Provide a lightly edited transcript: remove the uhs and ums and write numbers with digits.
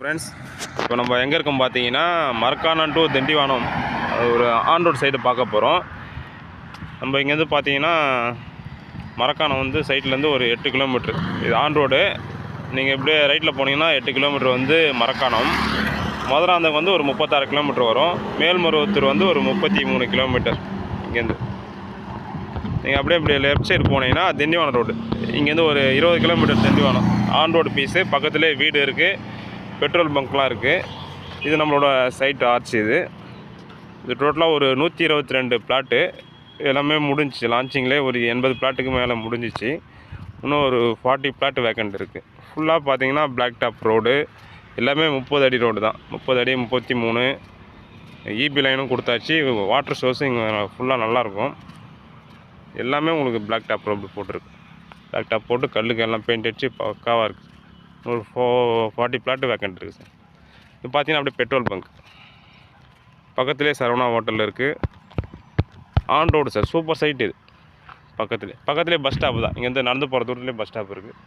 Friends, இப்போ நம்ம எங்கே இருக்கோம் பார்த்தீங்கன்னா, மரக்காணம் டு திண்டிவனம் ஒரு ஆன் ரோட் சைடு பார்க்க போகிறோம். நம்ம இங்கேருந்து பார்த்தீங்கன்னா மரக்காணம் வந்து சைட்லேருந்து ஒரு 8 கிலோமீட்ரு. இது ஆன் ரோடு. நீங்கள் இப்படியே ரைட்டில் போனீங்கன்னா 8 கிலோமீட்ரு வந்து மரக்காணம். மதுராந்தகம் வந்து ஒரு 36 கிலோமீட்ரு வரும். மேல்மருவத்தூர் வந்து ஒரு 33 கிலோமீட்டர் இங்கேருந்து. நீங்கள் அப்படியே லெஃப்ட் சைடு போனீங்கன்னா திண்டிவனம் ரோடு. இங்கேருந்து ஒரு 20 kilometre Tindivanam on road piece. பக்கத்துலேயே வீடு இருக்குது, பெட்ரோல் பங்க்லாம் இருக்குது. இது நம்மளோட சைட் ஆர்ச். இது டோட்டலாக ஒரு 122 பிளாட்டு எல்லாமே முடிஞ்சிச்சு. லான்ச்சிங்லேயே ஒரு 80 பிளாட்டுக்கு மேலே முடிஞ்சிச்சு. இன்னும் ஒரு 40 பிளாட் வேக்கண்ட் இருக்குது. ஃபுல்லாக பார்த்தீங்கன்னா பிளாக் டாப் ரோடு. எல்லாமே 30 அடி ரோடு தான். 30 அடி 33. இபி லைனும் கொடுத்தாச்சு. வாட்டர் சோர்ஸும் இங்கே ஃபுல்லாக நல்லாயிருக்கும். எல்லாமே உங்களுக்கு பிளாக் டாப் ரோடு போட்டிருக்கு. பிளாக் டாப் போட்டு கல்லுக்கு எல்லாம் பெயிண்ட் அடிச்சு பக்காவாக இருக்குது. ஒரு 40 பிளாட்டு வேக்கண்ட் இருக்குது சார். இது பார்த்தீங்கன்னா அப்படியே பெட்ரோல் பங்க் பக்கத்துலேயே சரவணா ஹோட்டலில் இருக்குது. On road sir. Super site இது. பக்கத்துலேயே பஸ் ஸ்டாப்பு தான். இங்கேருந்து நடந்து போகிற தூரத்துலேயே பஸ் ஸ்டாப் இருக்குது.